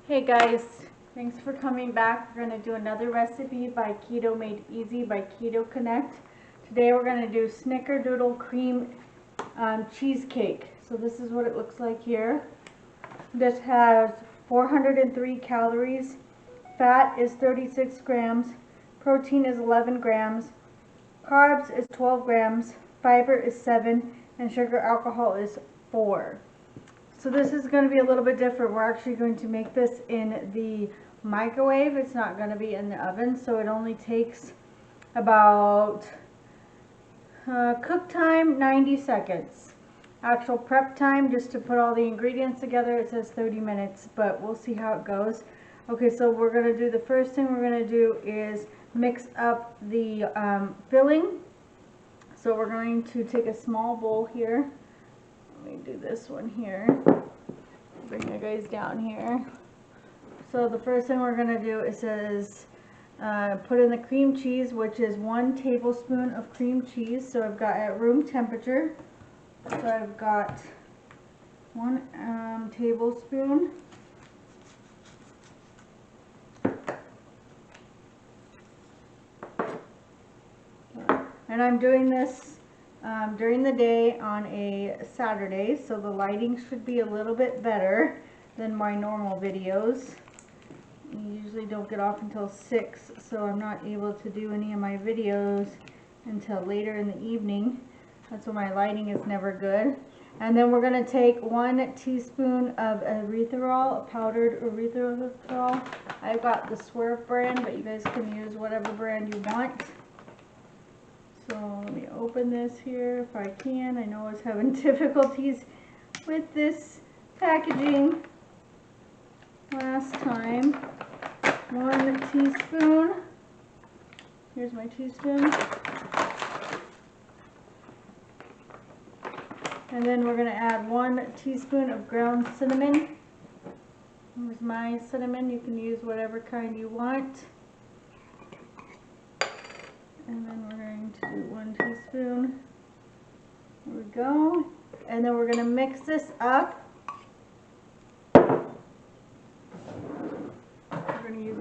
Hey guys, thanks for coming back. We're going to do another recipe by Keto Made Easy by Keto Connect. Today we're going to do Snickerdoodle cream cheesecake. So this is what it looks like here. This has 403 calories, fat is 36 grams, protein is 11 grams, carbs is 12 grams, fiber is 7, and sugar alcohol is 4. So this is going to be a little bit different. We're actually going to make this in the microwave. It's not going to be in the oven, so it only takes about cook time 90 seconds. Actual prep time, just to put all the ingredients together, it says 30 minutes, but we'll see how it goes. Okay, so we're going to do, the first thing we're going to do is mix up the filling. So we're going to take a small bowl here. Let me do this one here. Bring you guys down here. So the first thing we're going to do, it says put in the cream cheese, which is 1 tablespoon of cream cheese. So I've got at room temperature. So I've got 1 tablespoon. And I'm doing this during the day on a Saturday, so the lighting should be a little bit better than my normal videos. I usually don't get off until 6, so I'm not able to do any of my videos until later in the evening. That's when my lighting is never good. And then we're going to take 1 teaspoon of erythritol, powdered erythritol. I've got the Swerve brand, but you guys can use whatever brand you want. So let me open this here if I can. I know I was having difficulties with this packaging last time. 1 teaspoon. Here's my teaspoon. And then we're going to add 1 teaspoon of ground cinnamon. Here's my cinnamon. You can use whatever kind you want. And then we're going to do 1 teaspoon. There we go. And then we're going to mix this up. We're going to use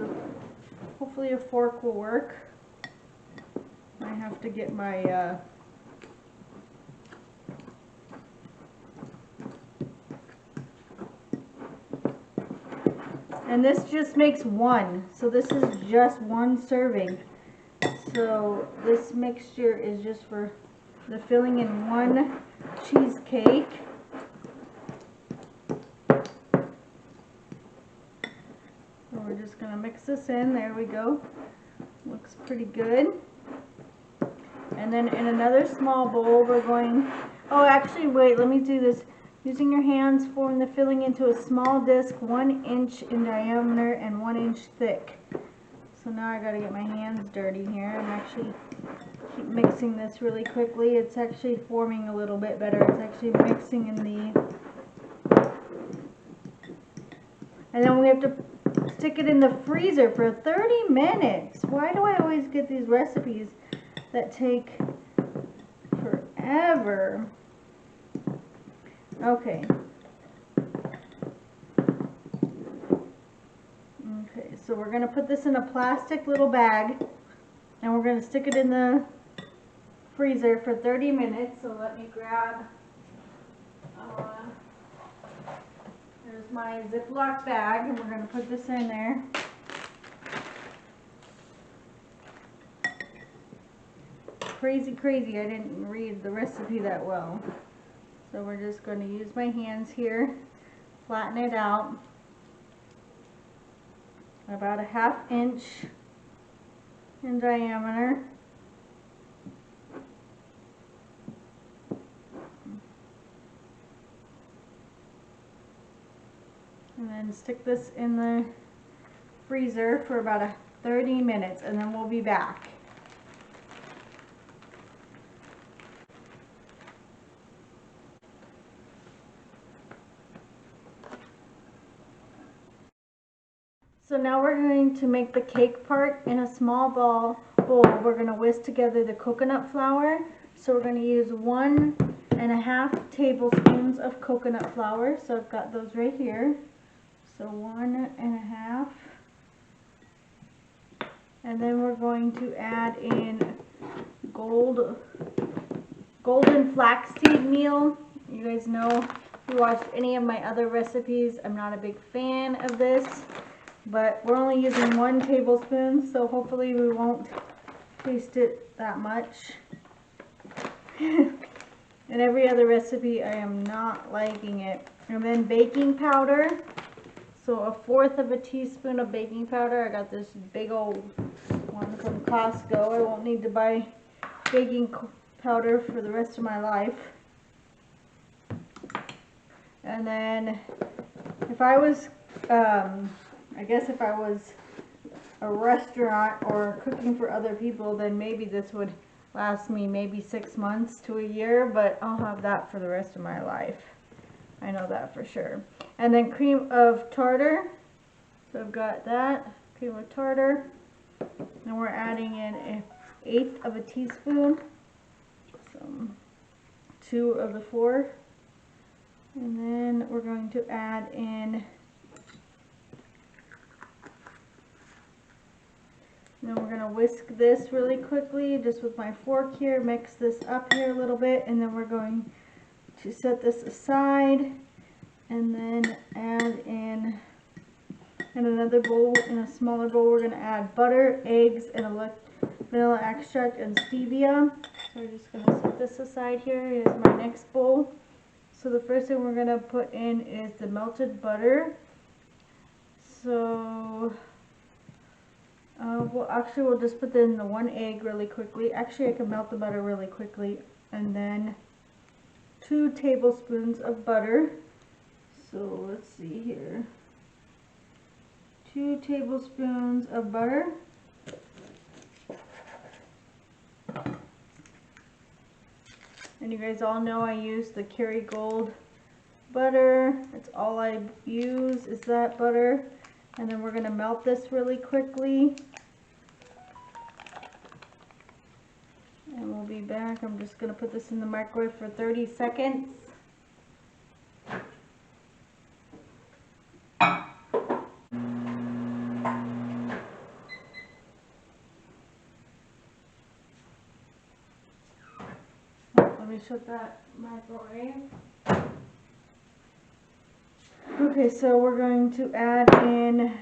hopefully a fork will work. I have to get my and this just makes 1. So this is just 1 serving. So this mixture is just for the filling in 1 cheesecake. So we're just going to mix this in. There we go. Looks pretty good. And then in another small bowl we're going, oh actually wait, let me do this. Using your hands, form the filling into a small disc 1 inch in diameter and 1 inch thick. So now I gotta get my hands dirty here. I'm actually keep mixing this really quickly. It's actually forming a little bit better. It's actually mixing in the... And then we have to stick it in the freezer for 30 minutes. Why do I always get these recipes that take forever? Okay. Okay, so we're going to put this in a plastic little bag and we're going to stick it in the freezer for 30 minutes. So let me grab, there's my Ziploc bag and we're going to put this in there. Crazy, I didn't read the recipe that well. So we're just going to use my hands here, flatten it out. About a 1/2 inch in diameter. And then stick this in the freezer for about 30 minutes and then we'll be back. So now we're going to make the cake part in a small bowl. We're going to whisk together the coconut flour. So we're going to use 1.5 tablespoons of coconut flour. So I've got those right here. So 1.5. And then we're going to add in golden flaxseed meal. You guys know, if you watched any of my other recipes, I'm not a big fan of this, but we're only using 1 tablespoon, so hopefully we won't taste it that much. In every other recipe, I am not liking it. And then baking powder. So 1/4 teaspoon of baking powder. I got this big old one from Costco. I won't need to buy baking powder for the rest of my life. And then if I was, I guess if I was a restaurant or cooking for other people, then maybe this would last me maybe 6 months to a year, but I'll have that for the rest of my life. I know that for sure. And then cream of tartar. So I've got that, cream of tartar. And we're adding in 1/8 teaspoon. So 2 of the 4. And then we're going to add in, and then we're going to whisk this really quickly just with my fork here, mix this up here a little bit, and then we're going to set this aside and then add in another bowl, in a smaller bowl, we're going to add butter, eggs, and vanilla extract and stevia. So we're just going to set this aside here. Here's my next bowl. So the first thing we're going to put in is the melted butter. So we'll just put in the 1 egg really quickly. Actually, I can melt the butter really quickly. And then 2 tablespoons of butter. So let's see here. 2 tablespoons of butter. And you guys all know I use the Kerrygold butter. That's all I use is that butter. And then we're going to melt this really quickly. And we'll be back. I'm just going to put this in the microwave for 30 seconds. Let me shut that microwave. Okay, so we're going to add in,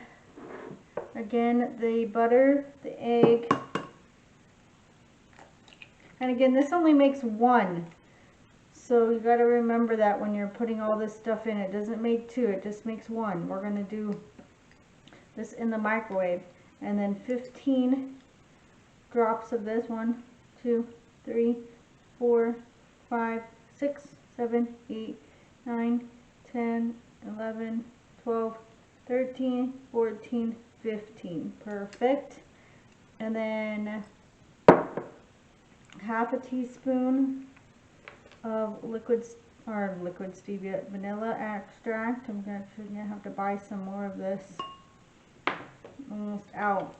again, the butter, the egg. And again, this only makes 1. So you got to remember that when you're putting all this stuff in. It doesn't make 2, it just makes 1. We're going to do this in the microwave. And then 15 drops of this. 1, 2, 3, 4, 5, 6, 7, 8, 9, 10, 11, 12, 13, 14, 15. Perfect. And then 1/2 teaspoon of liquid stevia, vanilla extract. I'm actually going to have to buy some more of this. Almost out.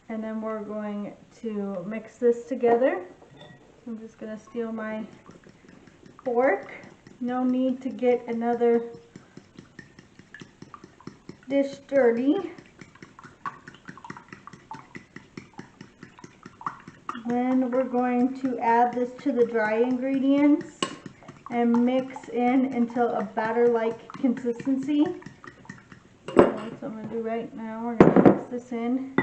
And then we're going to mix this together. So I'm just going to steal my fork. No need to get another dish dirty. Then we're going to add this to the dry ingredients and mix in until a batter-like consistency. So that's what I'm going to do right now. We're going to mix this in.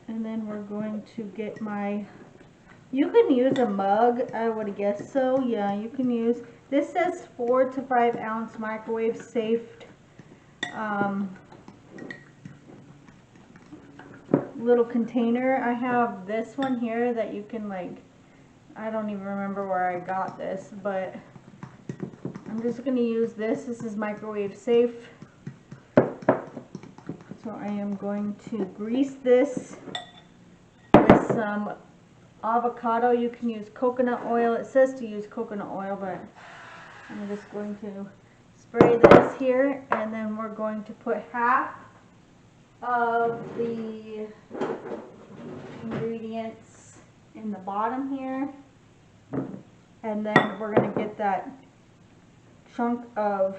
And then we're going to get my, you can use a mug, I would guess so. Yeah, you can use, this says 4 to 5 ounce microwave safe little container. I have this one here that you can, like, I don't even remember where I got this, but I'm just going to use this. This is microwave safe. So I am going to grease this with some avocado. You can use coconut oil. It says to use coconut oil, but I'm just going to spray this here, and then we're going to put 1/2 of the ingredients in the bottom here. And then we're going to get that chunk of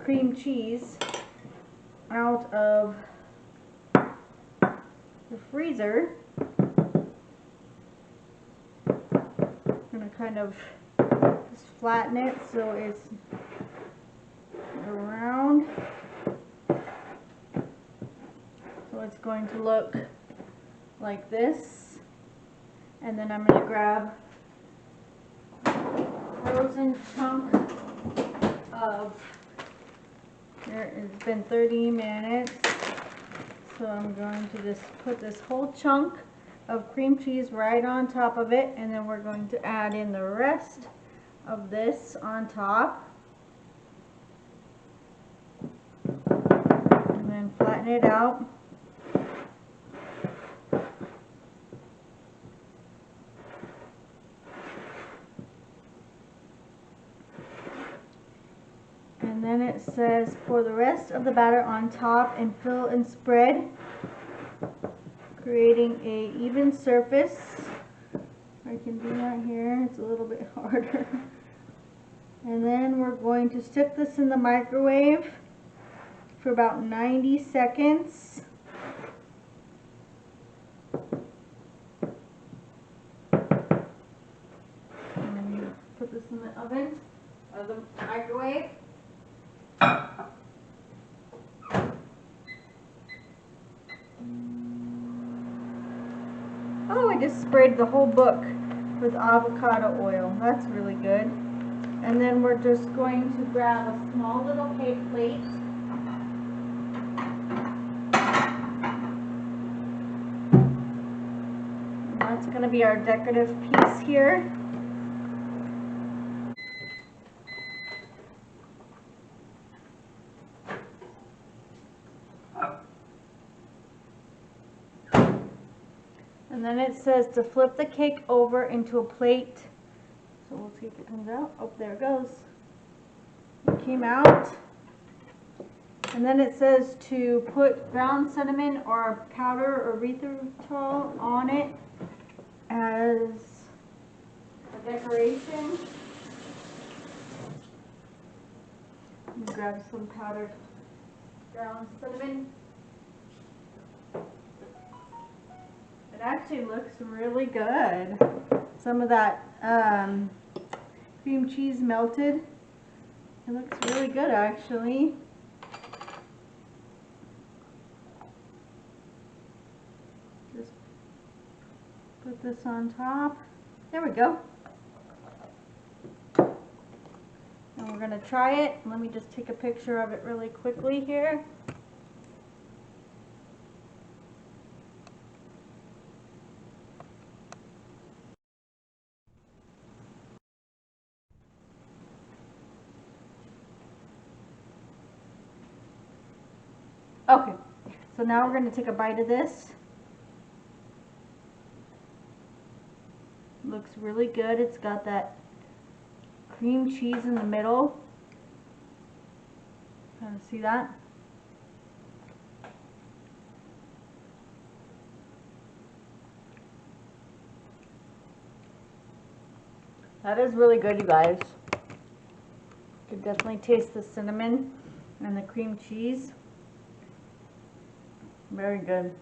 cream cheese out of the freezer. I'm going to kind of just flatten it so it's around. So it's going to look like this. And then I'm going to grab frozen chunk of, it's been 30 minutes, so I'm going to just put this whole chunk of cream cheese right on top of it, and then we're going to add in the rest of this on top, and then flatten it out. And then it says pour the rest of the batter on top and fill and spread, creating a even surface. I can do that here, it's a little bit harder. And then we're going to stick this in the microwave for about 90 seconds. And then you put this in the oven or the microwave. Oh, I just sprayed the whole book with avocado oil. That's really good. And then we're just going to grab a small little cake plate. And that's going to be our decorative piece here. And then it says to flip the cake over into a plate. So we'll see if it comes out. Oh, there it goes. It came out. And then it says to put ground cinnamon or powder or erythritol on it as a decoration. Let me grab some powdered ground cinnamon. It actually looks really good. Some of that cream cheese melted. It looks really good actually. Just put this on top. There we go. And we're going to try it. Let me just take a picture of it really quickly here. Okay, so now we're going to take a bite of this. Looks really good. It's got that cream cheese in the middle. Kind of see that? That is really good, you guys. You can definitely taste the cinnamon and the cream cheese. Very good.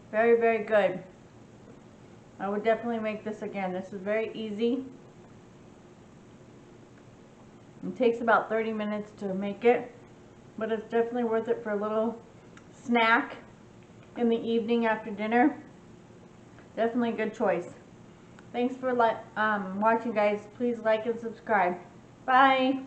Very, very good. I would definitely make this again. This is very easy. It takes about 30 minutes to make it, but it's definitely worth it for a little snack in the evening after dinner. Definitely a good choice. Thanks for watching, guys. Please like and subscribe. Bye.